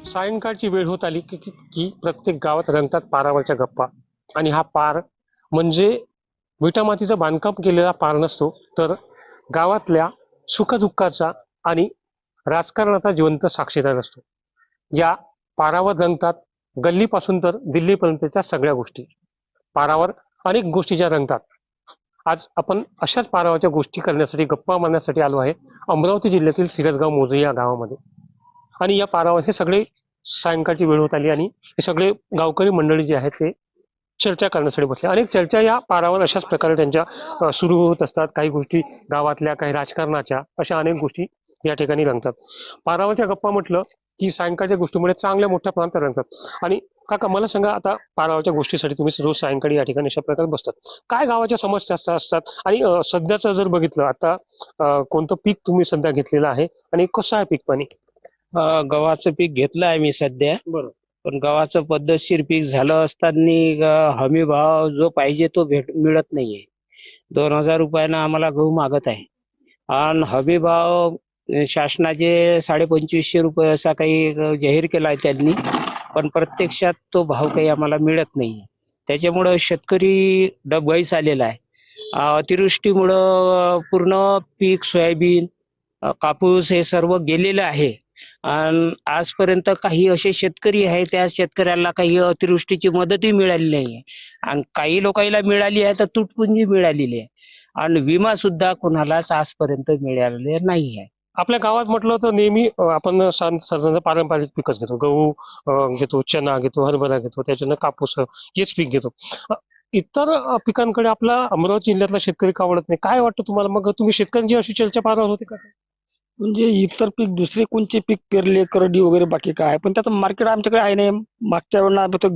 सायंकाळची वेळ होत आली की प्रत्येक गावात रंगतात पारावरच्या गप्पा. आणि हा पार म्हणजे विटामातीचं बांधकाम केलेला पार नसतो, तर गावातल्या सुखदुःखाचा आणि राजकारणाचा जिवंत साक्षीदार असतो. या पारावर रंगतात गल्लीपासून तर दिल्लीपर्यंतच्या सगळ्या गोष्टी. पारावर अनेक गोष्टी ज्या रंगतात. आज आपण अशाच पारावरच्या गोष्टी करण्यासाठी, गप्पा मारण्यासाठी आलो आहे अमरावती जिल्ह्यातील सिरसगाव मोजे या गावामध्ये. आणि या पारावर हे सगळे सायंकाळची वेळ होत आली आणि हे सगळे गावकरी मंडळी जे आहेत ते चर्चा करण्यासाठी बसले. अनेक चर्चा या पारावर अशाच प्रकारे त्यांच्या सुरू होत असतात. काही गोष्टी गावातल्या, काही राजकारणाच्या, अशा अनेक गोष्टी या ठिकाणी रंगतात. पारावरच्या गप्पा म्हटलं की सायंकाळच्या गोष्टीमुळे चांगल्या मोठ्या प्रमाणात रंगतात. आणि काका मला सांगा, आता पारावरच्या गोष्टीसाठी तुम्ही रोज सायंकाळी या ठिकाणी अशा प्रकारे बसतात. काय गावाच्या समस्या असतात आणि सध्याचं जर बघितलं आता, कोणतं पीक तुम्ही सध्या घेतलेलं आहे आणि कसं आहे पीक पाणी? गव्हाचं पीक घेतलं आहे मी सध्या. बरं. पण गव्हाचं पद्धतशीर पीक झालं असताना हमी भाव जो पाहिजे तो मिळत नाहीये. 2,000 रुपयानं आम्हाला गहू मागत आहे आणि हमी भाव शासनाचे 2,500 रुपये असा काही जाहीर केला आहे त्यांनी. पण प्रत्यक्षात तो भाव काही आम्हाला मिळत नाहीये. त्याच्यामुळं शेतकरी डबघाईस आलेला आहे. अतिवृष्टीमुळं पूर्ण पीक सोयाबीन, कापूस हे सर्व गेलेलं आहे. आणि आजपर्यंत काही असे शेतकरी आहे, त्या शेतकऱ्याला काही अतिवृष्टीची मदतही मिळाली नाहीये. आणि काही लोकांना मिळाली आहे तर तुटपुंजी मिळालेली आहे. आणि विमा सुद्धा कोणालाच आजपर्यंत मिळालेला नाही आहे. आपल्या गावात म्हटलं तर नेहमी आपण साधारण पारंपरिक पिकच घेतो. गहू घेतो, चना घेतो, हरभरा घेतो, त्याच्यानं कापूस, हेच पीक घेतो. इतर पिकांकडे आपला अमरावती जिल्ह्यातला शेतकरी का वळत नाही, काय वाटतं तुम्हाला? मग तुम्ही शेतकऱ्यांची अशी चर्चा पाहणार होती का? म्हणजे इतर पीक दुसरे कोणते पीक पेरले, करडी वगैरे बाकी काय, पण त्याचं मार्केट आमच्याकडे आहे नाही. मागच्या वेळेला आम्ही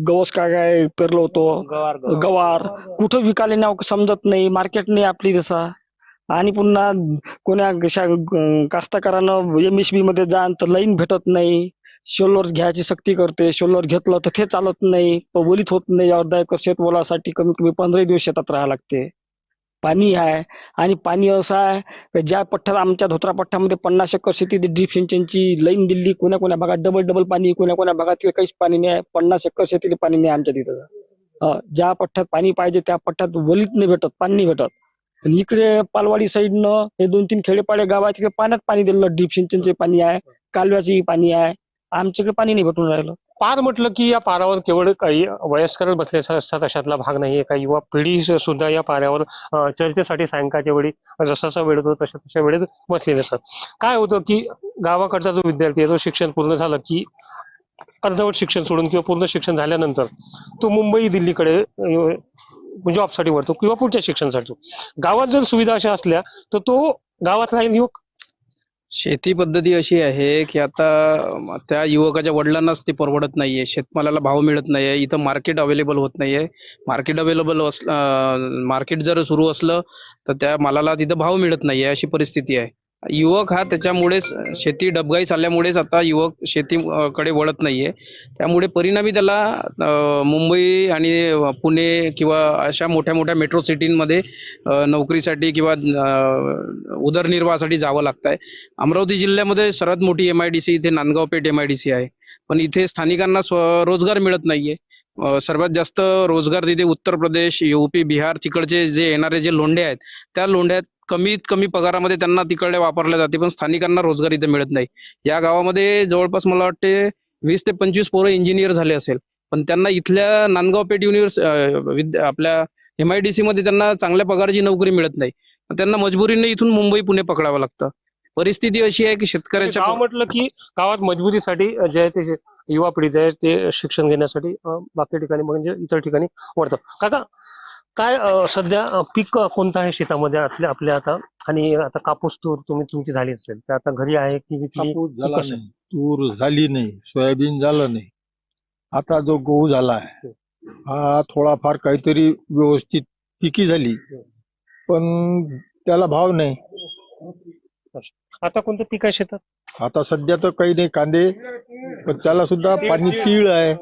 गवस काय पेरलो होतो, गवार कुठं विकाले नाव समजत नाही, मार्केट नाही आपली तसा. आणि पुन्हा कोण्या कास्तकारानं MSP मध्ये जा तर लाईन भेटत नाही. सोलर घ्यायची सक्ती करते, सोलर घेतलं तर ते चालत नाही, वलीत होत नाही. अर्धा एकर शेत वलासाठी कमीत कमी 15 दिवस शेतात राहावं लागते. पाणी आहे. आणि पाणी असं आहे की ज्या पठ्ठ्यात, आमच्या धोत्रा पठ्ठ्यामध्ये 50 एकर शेती ड्रीप सिंचनची लाईन दिली. कोण्या कोण्या भागात डबल डबल पाणी, कोण्या कोण्या भागात काहीच पाणी नाही. 50 एकर शेतीला पाणी नाही आमच्या तिथं. ज्या पठ्ठ्यात पाणी पाहिजे त्या पठ्ठ्यात वलीत नाही भेटत, पाणी नाही भेटत. आणि इकडे पालवाडी साईडनं हे 2-3 खेडेपाडे गावाचे पाण्यात पाणी दिलं, ड्रीप सिंचनचे पाणी आहे, कालव्याची पाणी आहे. आमच्याकडे पाणी नाही भेटून राहिलं. पार म्हटलं की या पारावर केवळ काही वयस्कर बसले असतात अशातला भाग नाहीये. काही युवा पिढी सुद्धा या पारावर चर्चेसाठी सायंकाळच्या वेळी जसा वेळ होतो तशा वेळेत बसलेले असतात. काय होतं की गावाकडचा जो विद्यार्थी आहे तो शिक्षण पूर्ण झालं की अर्धवट शिक्षण सोडून किंवा पूर्ण शिक्षण झाल्यानंतर तो मुंबई दिल्लीकडे जॉबसाठी वळतो किंवा पुढच्या शिक्षणासाठी. गावात जर सुविधा अशा असल्या तर तो गावातला युवक. शेती पद्धती अशी आहे की आता त्या युवकाच्या वडिलांनाच ते परवडत नाहीये. शेतमालाला भाव मिळत नाहीये. इथं मार्केट अवेलेबल होत नाहीये. मार्केट जर सुरू असलं तर त्या मालाला तिथं भाव मिळत नाहीये, अशी परिस्थिती आहे. युवक हा त्याच्यामुळेच, शेती डबघाई चालल्यामुळेच आता युवक शेतीकडे वळत नाहीये. त्यामुळे परिणामी त्याला मुंबई आणि पुणे किंवा अशा मोठ्या मोठ्या मेट्रो सिटींमध्ये नोकरीसाठी किंवा उदरनिर्वाहासाठी जावं लागतंय. अमरावती जिल्ह्यामध्ये सर्वात मोठी MIDC इथे नांदगाव पेठ MIDC आहे. पण इथे स्थानिकांना रोजगार मिळत नाहीये. सर्वात जास्त रोजगार तिथे उत्तर प्रदेश, UP, बिहार तिकडचे जे येणारे जे लोंढे आहेत, त्या लोंढ्यात कमीत कमी पगारामध्ये त्यांना तिकडे वापरले जाते, पण स्थानिकांना रोजगार इथे मिळत नाही. या गावामध्ये जवळपास मला वाटते 20 ते 25 पोरं इंजिनियर झाले असेल, पण त्यांना इथल्या नांदगाव पेठ आपल्या MIDC मध्ये त्यांना चांगल्या पगाराची नोकरी मिळत नाही. त्यांना मजबुरीने इथून मुंबई पुणे पकडावं लागतं. परिस्थिती अशी आहे की शेतकऱ्याच्या गाव म्हटलं की गावात मजबुरीसाठी जे आहे ते युवा पिढी जे आहे ते शिक्षण घेण्यासाठी बाकी ठिकाणी म्हणजे इतर ठिकाणी वळतं. काका काय सध्या पीक कोणतं आहे शेतामध्ये आपल्या आता? आणि आता कापूस तूर तुमची झाली असेल तर आता घरी आहे की विकली? कापूस झाला कसं? नाही, तूर झाली नाही, सोयाबीन झालं नाही. आता जो गहू झाला आहे हा थोडाफार काहीतरी व्यवस्थित पिकी झाली, पण त्याला भाव नाही. आता कोणतं पीक आहे शेतात? आता सध्या तर काही नाही, कांदे, पण त्याला सुद्धा पाणी तीळ आहे.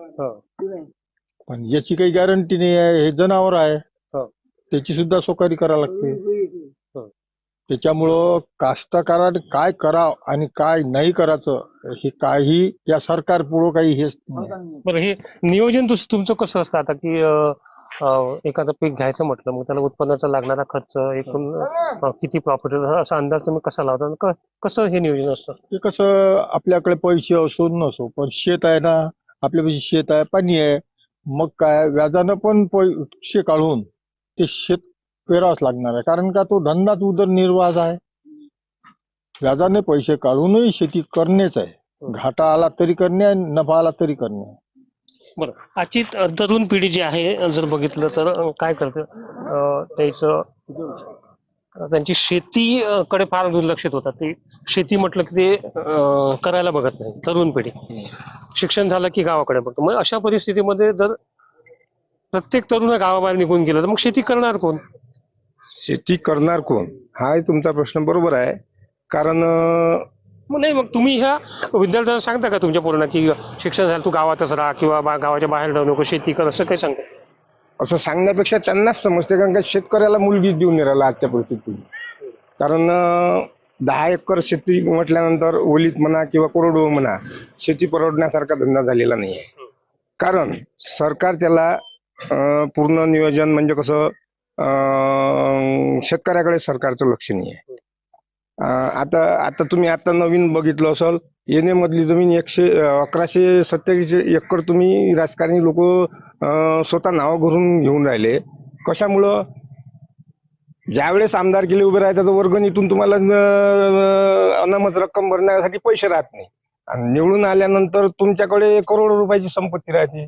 पण याची काही गॅरंटी नाही आहे. हे जनावर आहे, हो. त्याची सुद्धा सोकारी करावी लागते. त्याच्यामुळं कास्तकाराने काय करावं आणि काय नाही करायचं हे काही या सरकार पुढं काही हेच नाही. बरं, हे नियोजन तुमचं कसं असतं आता की एखादं पीक घ्यायचं म्हटलं मग त्याला उत्पन्नाचा लागणारा खर्च एकूण किती प्रॉफिट असा अंदाज तुम्ही कसा लावता आणि कसं हे नियोजन असतं? ते कसं आपल्याकडे पैसे असो नसो पण शेत आहे ना, आपल्यापाशी शेत आहे, पाणी आहे, मग काय व्याजानं पण पैसे काढून ते शेत पेरावंच लागणार आहे, कारण का तो धंदाच उदरनिर्वाह आहे. व्याजाने पैसे काढूनही शेती करणेच आहे. घाटा आला तरी करणे आहे, नफा आला तरी करणे आहे. बरं, आजची तरुण पिढी जी आहे जर बघितलं तर काय करते त्यांची शेती कडे फार दुर्लक्षित होतात. ते शेती म्हटलं की ते करायला बघत नाही तरुण पिढी. शिक्षण झालं की गावाकडे बघतो. मग अशा परिस्थितीमध्ये जर प्रत्येक तरुण गावाबाहेर निघून गेलं तर मग शेती करणार कोण? शेती करणार कोण हा तुमचा प्रश्न बरोबर आहे. कारण मग नाही, मग तुम्ही ह्या विद्यार्थ्यांना सांगता का तुमच्या पोरांना की शिक्षण झालं तू गावातच राहा किंवा गावाच्या बाहेर जाऊ नको, शेती कर, असं काही सांगता? असं सांगण्यापेक्षा त्यांनाच समजते, कारण का शेतकऱ्याला मुलगी देऊन नाही राहिला आजच्या परिस्थितीत. कारण 10 एकर शेती म्हटल्यानंतर ओलीत म्हणा किंवा कोरडवाहू म्हणा, शेती परवडण्यासारखा धंदा झालेला नाही आहे. कारण सरकार त्याला पूर्ण नियोजन म्हणजे कसं शेतकऱ्याकडे सरकारचं लक्ष नाही आहे. आता तुम्ही आता नवीन बघितलं असेल, येणे मधली जमीन 1127 एकर तुम्ही राजकारणी लोक स्वतः नाव करून घेऊन राहिले. कशामुळं? ज्यावेळेस आमदारकीला उभे राहतात वर्गणीतून तुम्हाला अनामत रक्कम भरण्यासाठी पैसे राहत नाही, आणि निवडून आल्यानंतर तुमच्याकडे करोडो रुपयाची संपत्ती राहते.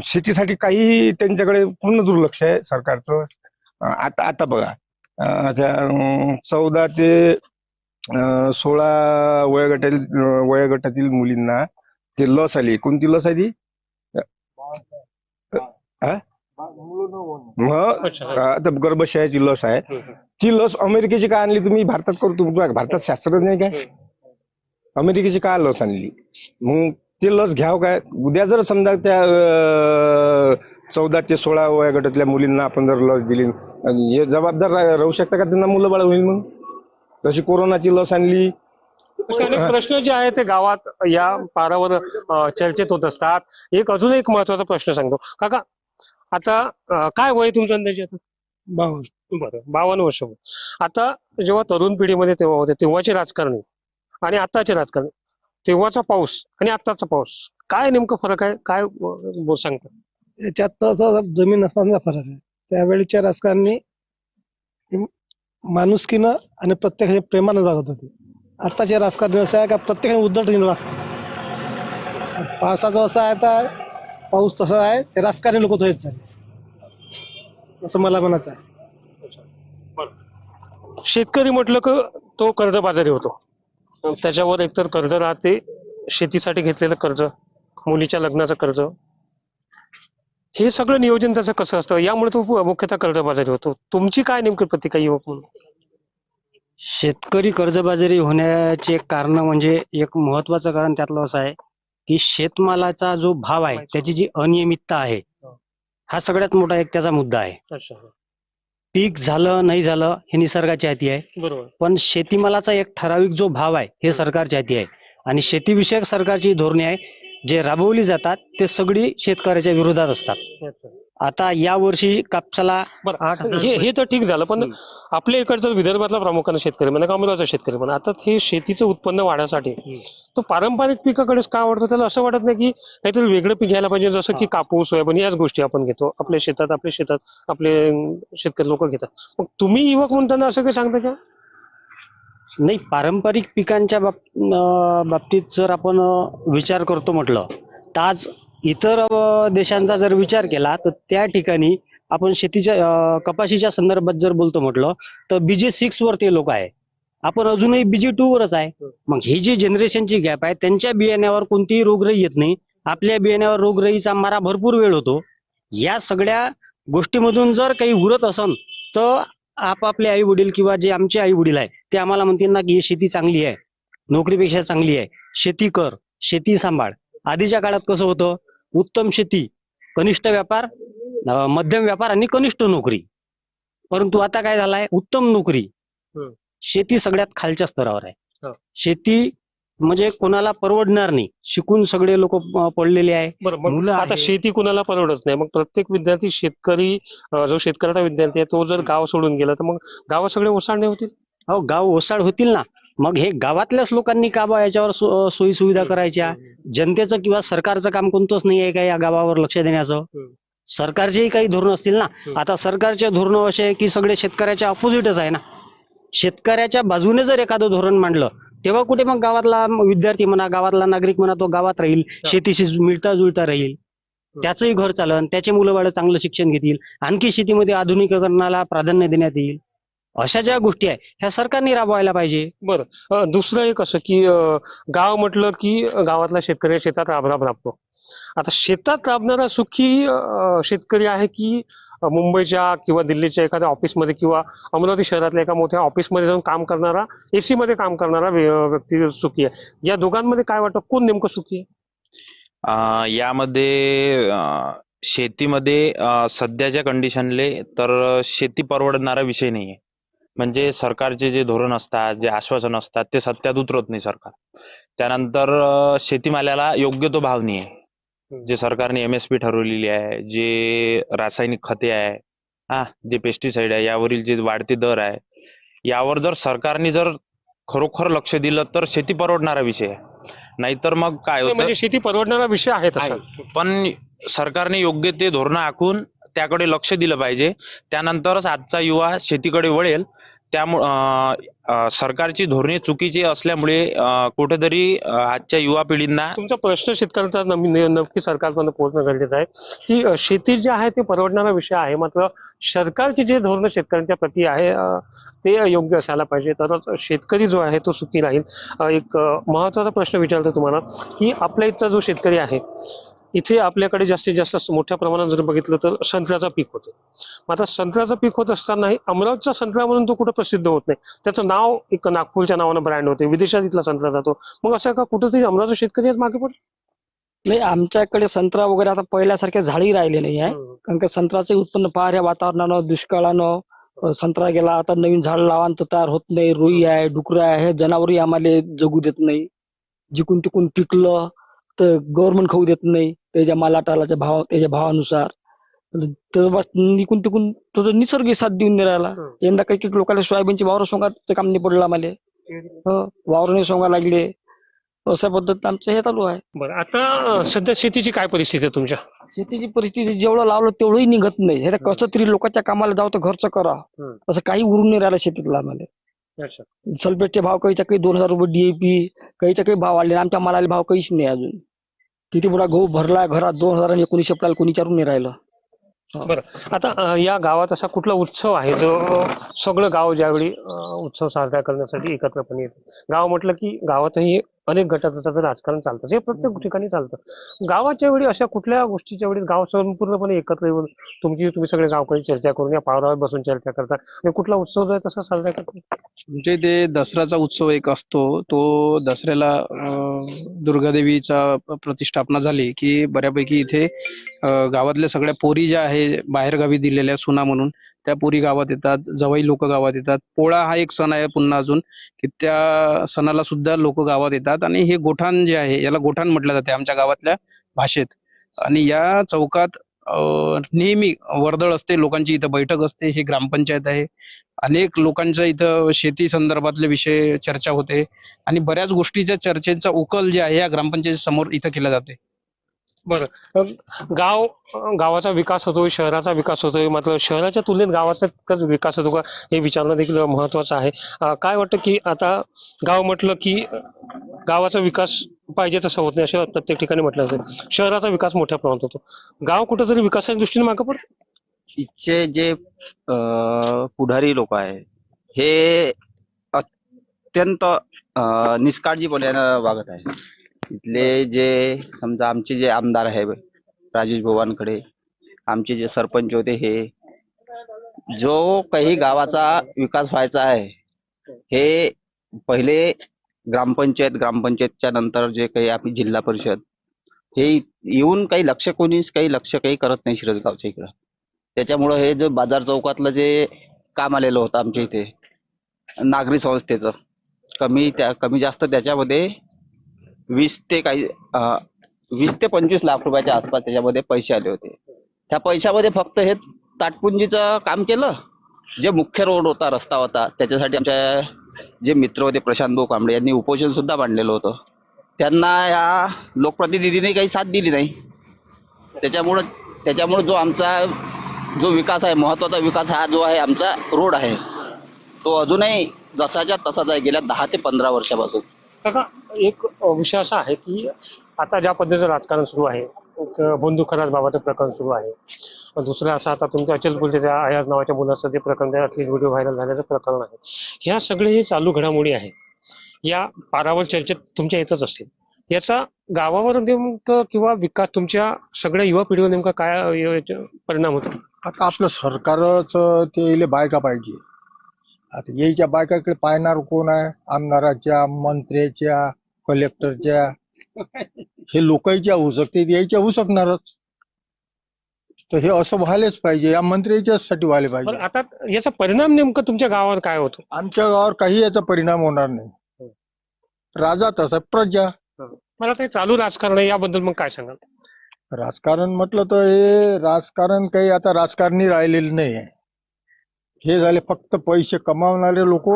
शेतीसाठी काही त्यांच्याकडे पूर्ण दुर्लक्ष आहे सरकारचं. आता बघा, 14 ते 16 वयोगटातील मुलींना ते लस आली. कोणती लस आहे ती? आता गर्भशयाची लस आहे. ती लस अमेरिकेची का आणली तुम्ही? भारतात करतो, भारतात शास्त्रज्ञ नाही काय? अमेरिकेची का लस आणली? मग ते लस घ्याव काय? उद्या जर समजा त्या 14 ते 16 वयोगटातल्या मुलींना आपण जर लस दिली, हे जबाबदार राहू शकता का त्यांना मुलं बाळ होईल? मग तशी कोरोनाची लस आणली. असे अनेक प्रश्न जे आहेत ते गावात या पारावर चर्चेत होत असतात. अजून एक महत्वाचा प्रश्न सांगतो काका. आता काय वय तुमचं अंदाजे आता? 52. बरं, 52 वर्ष. आता जेव्हा तरुण पिढीमध्ये तेव्हा होते तेव्हाचे राजकारणी आणि आताचे राजकारणी, तेव्हाचा पाऊस आणि आताचा पाऊस, काय नेमकं फरक आहे? काय सांगता? याच्यात असा जमीन असण्याचा फरक आहे. त्यावेळीच्या राजकारणी माणुसकीनं आणि प्रत्येकाच्या प्रेमानं वागत होते. आताचे राजकारणी असं आहे का प्रत्येकाने उद्धटपणे वागते. पावसाचं असं आहे, आता पाऊस तसा आहे, ते राजकारणी लोक तसेच झाले, असं मला म्हणायचं आहे. शेतकरी म्हटलं की तो कर्जबाजारी होतो. त्याच्यावर एकतर कर्ज राहते, शेतीसाठी घेतलेलं कर्ज, मुलीच्या लग्नाचं कर्ज, हे सगळं नियोजन त्याचं कसं असतं, यामुळे तो मुख्यतः कर्जबाजारी होतो. तुमची काय नेमकी प्रतिक्रिया युवक म्हणून? शेतकरी कर्जबाजारी होण्याचे कारण म्हणजे एक महत्वाचं कारण त्यातलं असं आहे की शेतमालाचा जो भाव आहे त्याची जी अनियमितता आहे, हा सगळ्यात मोठा एक त्याचा मुद्दा आहे. अच्छा, पीक झालं नाही झालं हे निसर्गाच्या हाती आहे, बरोबर. पण शेतीमालाचा एक ठराविक जो भाव आहे हे सरकारच्या हाती आहे. आणि शेतीविषयक सरकारची धोरणे आहे जे राबवली जातात ते सगळी शेतकऱ्याच्या विरोधात असतात. अच्छा. आता या वर्षी कापसाला बरं, हे तर ठीक झालं, पण आपल्या इकडचा विदर्भातला प्रामुख्याने शेतकरी म्हणा, अमरावतीचा शेतकरी म्हणा, आता हे शेतीचं उत्पन्न वाढण्यासाठी तो पारंपरिक पिकाकडेच का आवडतो? त्याला असं वाटत नाही की काहीतरी वेगळं पीक घ्यायला पाहिजे, जसं की कापूस, सोयाबीन, याच गोष्टी आपण घेतो आपल्या शेतात आपले शेतकरी लोक घेतात. मग तुम्ही युवक म्हणताना असं काही सांगता का? नाही, पारंपरिक पिकांच्या बाबतीत जर आपण विचार करतो म्हटलं तर आज इतर देशांचा जर विचार केला तर त्या ठिकाणी आपण शेतीच्या कपाशीच्या संदर्भात जर बोलतो म्हटलं तर BJ6 वर ते लोक आहे, आपण अजूनही BJ2 वरच आहे. मग ही जी जनरेशनची गॅप आहे, त्यांच्या बियाण्यावर कोणतीही रोगराई येत नाही, आपल्या बियाण्यावर रोगराईचा मारा भरपूर वेळ होतो. या सगळ्या गोष्टीमधून जर काही उरत असन तर आपापले आई वडील किंवा जे आमचे आई वडील आहे ते आम्हाला म्हणतील ना की शेती चांगली आहे, नोकरीपेक्षा चांगली आहे, शेती कर, शेती सांभाळ. आधीच्या काळात कसं होतं? उत्तम शेती, कनिष्ठ व्यापार, मध्यम व्यापार आणि कनिष्ठ नोकरी. परंतु आता काय झालाय? उत्तम नोकरी, शेती सगळ्यात खालच्या स्तरावर आहे. हो. शेती म्हणजे कोणाला परवडणार नाही. शिकून सगळे लोक पडलेले आहे. बरं, मग मुलं आता आहे. शेती कुणाला परवडत नाही, मग प्रत्येक विद्यार्थी शेतकरी जो शेतकऱ्याचा विद्यार्थी आहे तो जर गाव सोडून गेला तर मग गाव सगळे ओसाडणे होतील. हो, गाव ओसाड होतील ना. मग हे गावातल्याच लोकांनी का बा याच्यावर सोयी सुविधा करायच्या. जनतेचं किंवा सरकारचं काम कोणतंच नाही आहे का या गावावर लक्ष देण्याचं. हम्म. सरकारचेही काही धोरण असतील ना. आता सरकारचे धोरण असे आहे की सगळे शेतकऱ्याच्या अपोजिटच आहे ना. शेतकऱ्याच्या बाजूने जर एखादं धोरण मांडलं तेव्हा कुठे मग गावातला विद्यार्थी म्हणा, गावातला नागरिक म्हणा, तो गावात राहील, शेतीशी मिळता जुळता राहील, त्याचंही घर चालन, त्याचे मुलं बाळ चांगलं शिक्षण घेतील, आणखी शेतीमध्ये आधुनिकीकरणाला प्राधान्य देण्यात येईल. अशा ज्या गोष्टी आहे ह्या सरकारने राबवायला पाहिजे. बरं, दुसरं एक असं की गाव म्हटलं की गावातला शेतकरी शेतात राबतो. आता शेतात राबणारा सुखी शेतकरी आहे की मुंबईच्या किंवा दिल्लीच्या एखाद्या ऑफिसमध्ये किंवा अमरावती शहरातल्या एका मोठ्या ऑफिसमध्ये जाऊन काम करणारा, एसी मध्ये काम करणारा व्यक्ती सुखी आहे. या दोघांमध्ये काय वाटतं कोण नेमकं सुखी आहे? यामध्ये शेतीमध्ये सध्याच्या कंडिशनले तर शेती परवडणारा विषय नाहीये. म्हणजे सरकारचे जे धोरण असतात, जे आश्वासन असतात ते सत्यात उतरत नाही सरकार. त्यानंतर शेतीमालाला योग्य तो भाव नाही आहे. जे सरकारने MSP ठरवलेली आहे, जे रासायनिक खते आहे, जे पेस्टिसाइड आहे, यावरील जे वाढते दर आहे, यावर जर सरकारने जर खरोखर लक्ष दिलं तर शेती परवडणारा विषय आहे. नाहीतर मग काय होतं, म्हणजे शेती परवडणारा विषय आहे तसा. पण सरकारने योग्य ते धोरणं आखून त्याकडे लक्ष दिलं पाहिजे. त्यानंतरच आजचा युवा शेतीकडे वळेल. त्यामुळं सरकारची धोरणे चुकीची असल्यामुळे कुठेतरी आजच्या युवा पिढींना तुमचा प्रश्न शेतकऱ्यांचा नक्की सरकारपर्यंत पोहोचणं गरजेचं आहे की शेती जे आहे ते परवडणारा विषय आहे, मात्र सरकारचे जे धोरण शेतकऱ्यांच्या प्रती आहे ते योग्य असायला पाहिजे, तरच शेतकरी जो आहे तो सुखी राहील. एक महत्वाचा प्रश्न विचारतो तुम्हाला की आपल्या इथचा जो शेतकरी आहे, इथे आपल्याकडे जास्तीत जास्त मोठ्या प्रमाणात जर बघितलं तर संत्र्याचं पीक होतं. आता संत्र्याचं पीक होत असतानाही अमरावतीचा संत्रा म्हणून तो कुठं प्रसिद्ध होत नाही. त्याचं नाव एक नागपूरच्या नावानं ब्रँड होते, विदेशात इथला संत्रा जातो. मग असं का कुठेतरी अमरावती शेतकरी आहेत मागे पडले? नाही, आमच्याकडे संत्रा वगैरे आता पहिल्यासारखे झाडही राहिले नाही आहे. कारण का संत्र्याचे उत्पन्न फार या वातावरणानं, दुष्काळानं संत्रा गेला. आता नवीन झाड लावान तर तयार होत नाही. रुई आहे, डुकरं आहे, हे जनावरही आम्हाला जगू देत नाही. जिकून तिकून पिकलं तर गव्हर्नमेंट खाऊ देत नाही त्याच्या मालाटालाच्या भाव, त्याच्या भावानुसार. तर बस निकून तिकून तो निसर्ग साथ देऊन नाही राहिला. यंदा काही काही लोकांना सोयाबीनची वावर सोंगाचं काम नाही पडलं आम्हाला. वावर नाही सोंगा लागले. अशा पद्धतीत आमचं हे चालू आहे. बरं, आता सध्या शेतीची काय परिस्थिती आहे तुमच्या? शेतीची परिस्थिती जेवढं लावलं तेवढंही निघत नाही. हे कसं तरी लोकांच्या कामाला जावं तर घरचं करा, असं काही उरून नाही राहिलं शेतीतलं आम्हाला. अच्छा. सल्फेटचे भाव काहीच्या काही 2000 रुपये DAP, काहीच्या काही भाव वाढले. आमच्या मालाला भाव काहीच नाही अजून. किती मोठा गहू भरला घरात 2019 एप्रिल कोणी विचारून नाही राहिलं. बरं, आता या गावात असा कुठला उत्सव आहे जो सगळं गाव ज्यावेळी उत्सव साजरा करण्यासाठी एकत्रपणे येतं? गाव म्हटलं की गावातही अनेक गटाचं राजकारण चालतं, हे प्रत्येक ठिकाणी चालतं. गावाच्या वेळी अशा कुठल्या गोष्टीच्या वेळी गाव संपूर्णपणे एकत्र येऊन तुम्ही सगळे गावकरी चर्चा करून या पावरावर बसून चर्चा करता आणि कुठला उत्सव जो आहे तसा साजरा करतात? आमच्या इथे दसऱ्याचा उत्सव एक असतो. तो दसऱ्याला दुर्गादेवीचा प्रतिष्ठापना झाली की बऱ्यापैकी इथे गावातल्या सगळ्या पोरी ज्या आहे बाहेरगावी दिलेल्या सुना म्हणून त्या पोरी गावात येतात, जवाई लोक गावात येतात. पोळा हा एक सण आहे पुन्हा अजून की त्या सणाला सुद्धा लोक गावात येतात. आणि हे गोठाण जे आहे याला गोठाण म्हटलं जाते आमच्या गावातल्या भाषेत. आणि या चौकात नेहमी वर्दळ असते, लोकांची इथं बैठक असते. हे ग्रामपंचायत आहे. अनेक लोकांच्या इथं शेती संदर्भातले विषय चर्चा होते आणि बऱ्याच गोष्टीच्या चर्चेचा उकल जे आहे या ग्रामपंचायत समोर इथं केला जाते. बरं, गावाचा विकास होतोय, शहराचा विकास होतोय, मात्र शहराच्या तुलनेत गावाचा विकास होतो का हे विचारणं देखील महत्वाचं आहे. काय वाटतं की आता गाव म्हटलं की गावाचा विकास पाहिजे तसा होत नाही असं प्रत्येक ठिकाणी म्हटलं जातं. शहराचा विकास मोठ्या प्रमाणात होतो, गाव कुठेतरी विकासाच्या दृष्टीने मागं पडतं. इथचे जे पुढारी लोक आहे हे अत्यंत निष्काळजीपणाने वागत आहे. इथले जे समजा आमचे जे आमदार आहे राजेश भोवानकडे, आमचे जे सरपंच होते, हे जो काही गावाचा विकास व्हायचा आहे हे पहिले ग्रामपंचायतच्या नंतर जे काही आपली जिल्हा परिषद हे येऊन काही लक्ष करत नाही शिरसगावच्या इकडं. त्याच्यामुळं हे जो बाजार चौकातलं जे काम आलेलं होतं आमच्या इथे नागरी संस्थेचं कमी जास्त त्याच्यामध्ये 20 ते 25 लाख रुपयाच्या आसपास त्याच्यामध्ये पैसे आले होते. त्या पैशामध्ये फक्त हे ताटपुंजीचं काम केलं. जे मुख्य रोड होता, रस्ता होता, त्याच्यासाठी आमचे जे मित्र होते प्रशांत भाऊ कांबळे यांनी उपोषण सुद्धा मांडलेलं होतं. त्यांना या लोकप्रतिनिधीने काही साथ दिली नाही. त्याच्यामुळे जो आमचा जो विकास आहे, महत्वाचा विकास हा जो आहे आमचा रोड आहे, तो अजूनही जसाच्या तसाच आहे गेल्या 10 ते 15 वर्षापासून. काका, एक विषय असा आहे की आता ज्या पद्धतीचं राजकारण सुरू आहे, एक बंदूकबाबत प्रकरण सुरू आहे. दुसरं असं आता तुमच्या अचल त्या अयाज नावाच्या मुलाचं जे प्रकरण आहे, असली व्हिडिओ व्हायरल झाल्याचं प्रकरण आहे. ह्या सगळे जे चालू घडामोडी आहे, या पारावर चर्चेत तुमच्या येतच असतील. याचा गावावर नेमकं किंवा विकास तुमच्या सगळ्या युवा पिढीवर नेमका काय परिणाम होतो? आता आपलं सरकारच ते इले बायका पाहिजे. आता यायच्या बायकाकडे पाहणार कोण आहे? आमदाराच्या, मंत्र्याच्या, कलेक्टरच्या. हे लोकांच्या होऊ शकते, यायच्या होऊ शकणारच. तर हे असं व्हायलाच पाहिजे, या मंत्र्याच्यासाठी व्हायला पण पाहिजे. आता याचा परिणाम नेमका तुमच्या गावावर काय होतो? आमच्या गावावर काही याचा परिणाम होणार नाही. राजा तसा प्रजा. मला ते चालू राजकारण आहे, याबद्दल मग काय सांगाल? राजकारण म्हटलं तर हे राजकारण काही आता राजकारणी राहिलेलं नाही आहे. हे झाले फक्त पैसे कमावणारे लोक.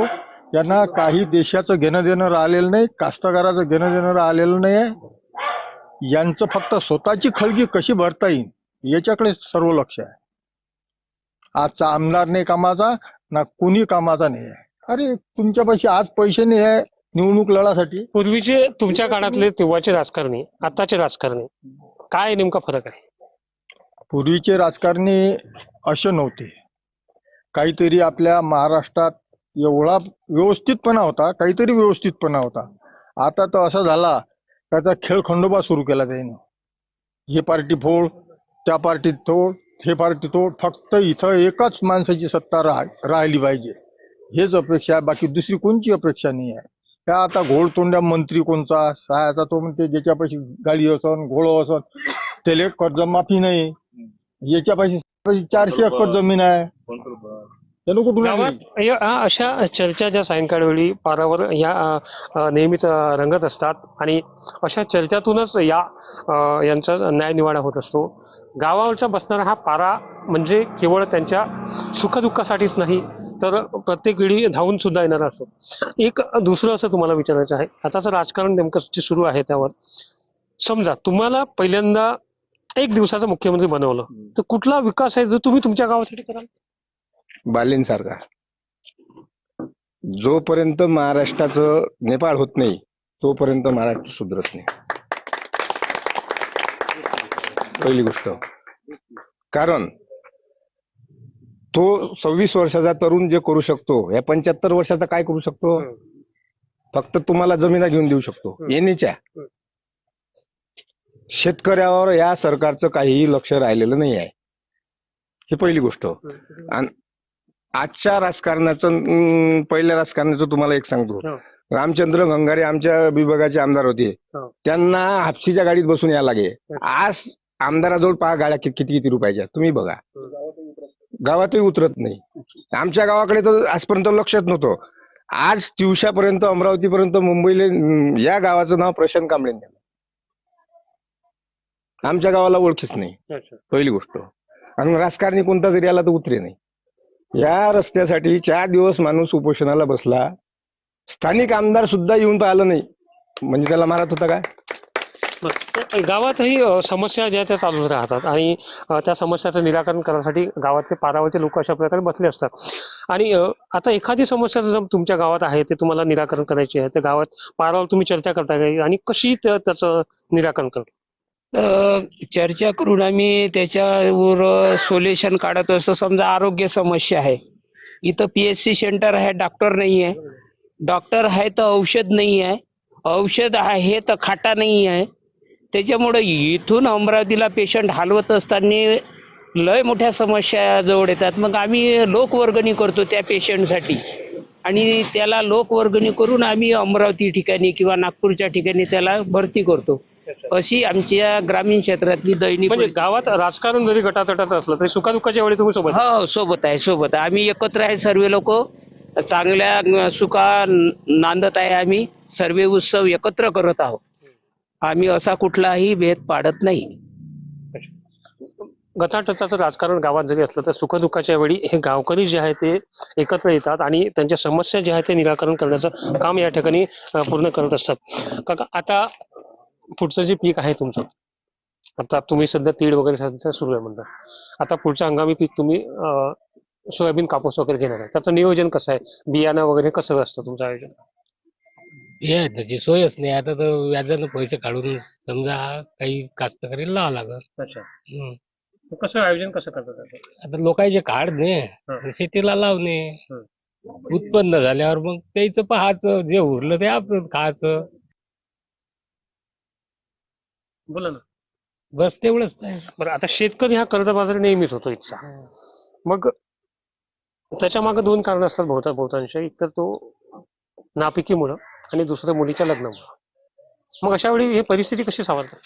यांना काही देशाचं घेणं देणं राहिलेलं नाही, कास्तकाराचं घेणं देणं राहिलेलं नाही आहे. यांचं फक्त स्वतःची खळगी कशी भरता येईल याच्याकडे सर्व लक्ष आहे. आजचा आमदार नाही कामाचा, ना कुणी कामाचा नाही आहे. अरे तुमच्यापाशी आज पैसे नाही आहे निवडणूक लढासाठी. पूर्वीचे तुमच्या काळातले तेव्हाचे राजकारणी, आताचे राजकारणी, काय नेमका फरक आहे? पूर्वीचे राजकारणी असे नव्हते. काहीतरी आपल्या महाराष्ट्रात एवढा व्यवस्थितपणा होता, काहीतरी व्यवस्थितपणा होता. आता तर असा झाला त्याचा खेळ खंडोबा सुरू केला त्याने. हे पार्टी फोड, त्या पार्टीत तोड, हे पार्टी तोड. फक्त इथं एकच माणसाची सत्ता राहिली पाहिजे, हेच अपेक्षा आहे. बाकी दुसरी कोणची अपेक्षा नाही आहे. त्या आता घोडतोंड्या मंत्री कोणता काय, आता तो म्हणते ज्याच्यापाशी गाडी असन, घोडं असन, त्याला कर्जमाफी नाही. याच्यापाशी 400 एकर जमीन आहे, त्याला कुठून आली? गावात अशा चर्चा ज्या सायंकाळ वेळी पारावर या नेहमीच रंगत असतात आणि अशा चर्चातूनच यांचा न्यायनिवाडा होत असतो. गावावरचा बसणारा हा पारा म्हणजे केवळ त्यांच्या सुखदुःखासाठीच नाही, तर प्रत्येक वेळी धावून सुद्धा येणारा असतो. एक दुसरं असं तुम्हाला विचारायचं आहे, आताचं राजकारण नेमकं जे सुरू आहे त्यावर, समजा तुम्हाला पहिल्यांदा एक दिवसाचा मुख्यमंत्री बनवलं, तर कुठला विकास आहे जो तुम्ही तुमच्या गावासाठी कराल? बालेंसारखा. जोपर्यंत महाराष्ट्राचं नेपाळ होत नाही तोपर्यंत महाराष्ट्र सुधरत नाही. पहिली गोष्ट. कारण तो 26 वर्षाचा तरुण जे करू शकतो, या 75 वर्षाचा काय करू शकतो? फक्त तुम्हाला जमिना घेऊन देऊ शकतो येण्याच्या. शेतकऱ्यावर या सरकारचं काहीही लक्ष राहिलेलं नाही आहे. ही पहिली गोष्ट. आणि आजच्या राजकारणाचं, पहिल्या राजकारणाचं तुम्हाला एक सांगतो. रामचंद्र गंगारे आमच्या विभागाचे आमदार होते, त्यांना हापशीच्या गाडीत बसून यायला लागे. आज आमदाराजवळ पहा गाड्या किती रुपयाच्या, तुम्ही बघा. गावातही उतरत नाही. आमच्या गावाकडे तर आजपर्यंत लक्षच नव्हतं. आज तिवशापर्यंत, अमरावतीपर्यंत, मुंबईला या गावाचं नाव प्रशांत कांबळे. आमच्या गावाला ओळखीच नाही, पहिली गोष्ट. आणि राजकारणी कोणता जरी आला तर उतरे नाही. या रस्त्यासाठी 4 दिवस माणूस उपोषणाला बसला. स्थानिक आमदार सुद्धा येऊन पाहिलं नाही, म्हणजे त्याला मारत होता काय? गावातही समस्या ज्या त्या चालूच राहतात आणि त्या समस्याचं निराकरण करण्यासाठी गावातले पारावरचे लोक अशा प्रकारे बसले असतात. आणि आता एखादी समस्या जर तुमच्या गावात आहे, ते तुम्हाला निराकरण करायची आहे, तर गावात पारावर तुम्ही चर्चा करता का आणि कशी त्याचं निराकरण करता? चर्चा करून आम्ही त्याच्यावर सोल्युशन काढत असतो. समजा आरोग्य समस्या आहे, इथं PHC सेंटर आहे, डॉक्टर नाही आहे. डॉक्टर आहे तर औषध नाही आहे, औषध आहे तर खाटा नाही आहे. त्याच्यामुळे इथून अमरावतीला पेशंट हलवत असताना लय मोठ्या समस्या जवळ येतात. मग आम्ही लोकवर्गणी करतो त्या पेशंटसाठी आणि त्याला लोकवर्गणी करून आम्ही अमरावती ठिकाणी किंवा नागपूरच्या ठिकाणी त्याला भरती करतो. अशी आमच्या ग्रामीण क्षेत्रातली दैनिक. म्हणजे गावात राजकारण जरी गटातटाचं असलं तरी सुखादुःखाच्या वेळी तुम्ही सोबत? हो, सोबत आहे. आम्ही एकत्र आहे सर्व लोक. चांगल्या सुखा नांदत आहे. आम्ही सर्व उत्सव एकत्र करत आहोत. आम्ही असा कुठलाही भेद पाडत नाही. गटाटचाचं राजकारण गावात जरी असलं तर सुखदुःखाच्या वेळी हे गावकरी जे आहे ते एकत्र येतात आणि त्यांच्या समस्या जे आहे ते निराकरण करण्याचं काम या ठिकाणी पूर्ण करत असतात. काका, आता पुढचं जे पीक आहे तुमचं, आता तुम्ही सध्या तीळ वगैरे सध्या सुरू आहे म्हणता, आता पुढचं हंगामी पीक तुम्ही सोयाबीन कापूस वगैरे घेणार आहे, त्याचं नियोजन कसं आहे, बियाणं वगैरे कसं असतं तुमचं आयोजन? हे त्याची सोयच नाही. आता तर व्याजानं पैसे काढून समजा काही कास्तकरीला लावा लागल. अच्छा, कसं आयोजन कसं करतात त्याचं? आता लोकांचे काढणे हं. शेतीला लावणे, हं. उत्पन्न झाल्यावर मग त्याचं पाहायचं, जे उरलं ते आपण खायचं, बोला ना. बस तेवढंच नाही. बरं, आता शेतकरी हा कर्जबाजारी नेहमीच होतो इथचा. मग त्याच्या मागे दोन कारण असतात बहुतांश. एक तर तो नापिकीमुळं आणि दुसरं मुलीच्या लग्नामुळं. मग अशा वेळी ही परिस्थिती कशी सावरतात?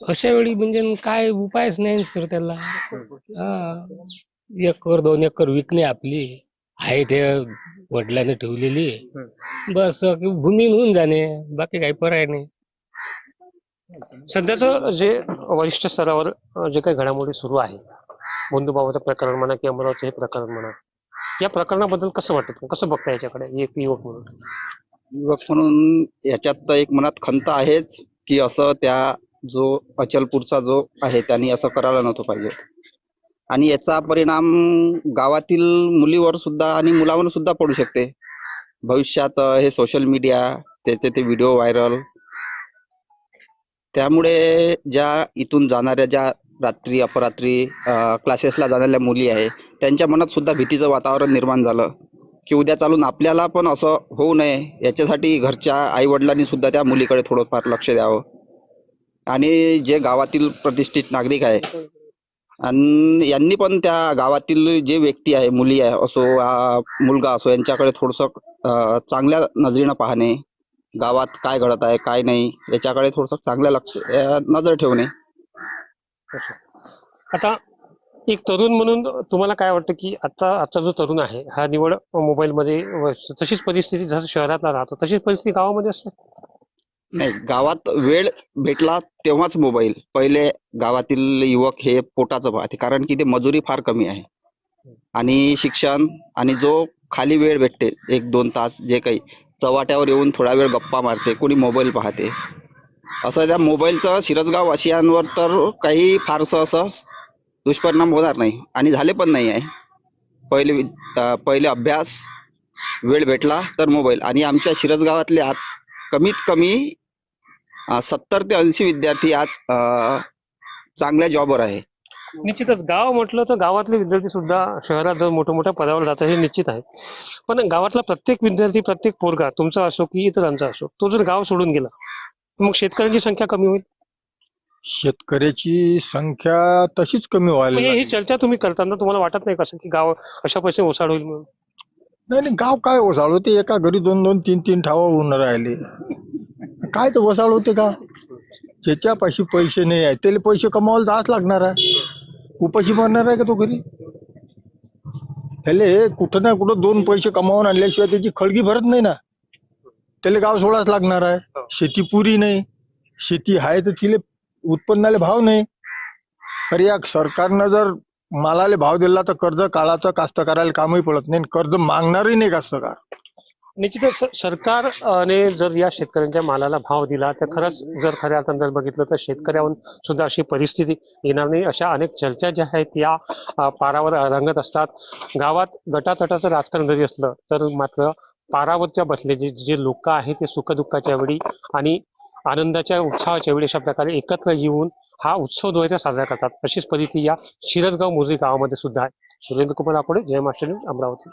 अशा वेळी म्हणजे काय उपायच नाही सर त्याला. हा, 1 एकर 2 एकर विकणे आपली आहे ते वडिलांनी ठेवलेली, बस भूमी होऊन जाणे, बाकी काही पर्याय नाही. सध्याचं जे वरिष्ठ स्तरावर जे काही घडामोडी सुरू आहे, बंधुभावाचं प्रकरण म्हणा की अमरावतीचं हे प्रकरण म्हणा, या प्रकरणाबद्दल कसं वाटतं, कसं बघता याच्याकडे एक युवक म्हणून? युवक म्हणून याच्यात तर एक मनात खंत आहेच की असं त्या जो अचलपूरचा जो आहे त्यांनी असं करायला नव्हतं पाहिजे. आणि याचा परिणाम गावातील मुलीवर सुद्धा आणि मुलावर सुद्धा पडू शकते भविष्यात. हे सोशल मीडिया, त्याचे ते व्हिडिओ व्हायरल, त्यामुळे ज्या इथून जाणाऱ्या, ज्या रात्री अपरात्री क्लासेसला जाणाऱ्या मुली आहे, त्यांच्या मनात सुद्धा भीतीचं वातावरण निर्माण झालं की उद्या चालून आपल्याला पण असं होऊ नये, याच्यासाठी घरच्या आई वडिलांनी सुद्धा त्या मुलीकडे थोडंफार लक्ष द्यावं. आणि जे गावातील प्रतिष्ठित नागरिक आहे आणि यांनी पण त्या गावातील जे व्यक्ती आहे, मुली आहे असो, मुलगा असो, यांच्याकडे थोडंसं चांगल्या नजरेनं पाहणे, गावात काय घडत आहे काय नाही याच्याकडे थोडंसं चांगल्या नजर ठेवणे. आता एक तरुण म्हणून तुम्हाला काय वाटतं की आजचा जो तरुण आहे हा निवड मोबाईलमध्ये, तशीच परिस्थिती जसं शहरातला राहतो तशीच परिस्थिती गावामध्ये असते? नाही, गावात वेळ भेटला तेव्हाच मोबाईल. पहिले गावातील युवक हे पोटाचं पाहते, कारण की ते मजुरी फार कमी आहे आणि शिक्षण, आणि जो खाली वेळ भेटते 1-2 तास, जे काही चव्हाट्यावर येऊन थोडा वेळ गप्पा मारते, कोणी मोबाईल पाहते. असं त्या मोबाईलचं शिरसगाव वासियांवर तर काही फारसं असं दुष्परिणाम होणार नाही आणि झाले पण नाही आहे. पहिले अभ्यास, वेळ भेटला तर मोबाईल. आणि आमच्या शिरसगावातले कमीत कमी 70 ते 80 विद्यार्थी आज चांगल्या जॉबवर आहे. निश्चितच गाव म्हटलं तर गावातले विद्यार्थी सुद्धा शहरात जाऊन मोठ्या पदावर जातात हे निश्चित आहे. पण गावातला प्रत्येक विद्यार्थी, प्रत्येक पोरगा, तुमचा असो की इतरांचा असो, तो जर गाव सोडून गेला मग शेतकऱ्यांची संख्या कमी होईल. शेतकऱ्याची संख्या तशीच कमी व्हायला ही लागली. चर्चा तुम्ही करताना तुम्हाला वाटत नाही कसं की गाव अशा पैसे ओसाड होईल म्हणून? नाही, गाव काय ओसाळ होते, एका घरी 2-2, 3-3 ठावा होऊन राहिले. काय तर ओसाळ होते का? ज्याच्यापाशी पैसे नाही आहे त्याला पैसे कमावायला जाच लागणार आहे. उपाशी मारणार आहे का तो घरी? त्याला कुठं ना कुठं 2 पैसे कमावून आणल्याशिवाय त्याची खळगी भरत नाही ना. त्याला गाव सोडाच लागणार आहे. शेती पुरी नाही, शेती आहे तर तिला उत्पन्नाला भाव नाही. तर या सरकारनं जर मालाला भाव दिला तर कर्ज काढायचं कास्तकाराला कामही पडत नाही, कर्ज मागणारही नाही कास्तकार. निश्चितच सरकारने जर या शेतकऱ्यांच्या मालाला भाव दिला तर खरंच, जर खऱ्या अर्थानं जर बघितलं तर शेतकऱ्यावर सुद्धा अशी परिस्थिती येणार नाही. अशा अनेक चर्चा ज्या आहेत या पारावर रंगत असतात. गावात गटातटाचं राजकारण जरी असलं तर मात्र पारावरच्या बसलेले जे लोक आहेत ते सुखदुःखाच्या वेळी आणि आनंदाच्या उत्साहाच्या वेळी अशा प्रकारे एकत्र येऊन हा उत्सव डोळ्याचा साजरा करतात. अशीच परिस्थिती या शिरसगाव मोजरी गावामध्ये सुद्धा आहे. सुरेंद्र कुमार आकोडे, जय महाराष्ट्र न्यूज, अमरावती.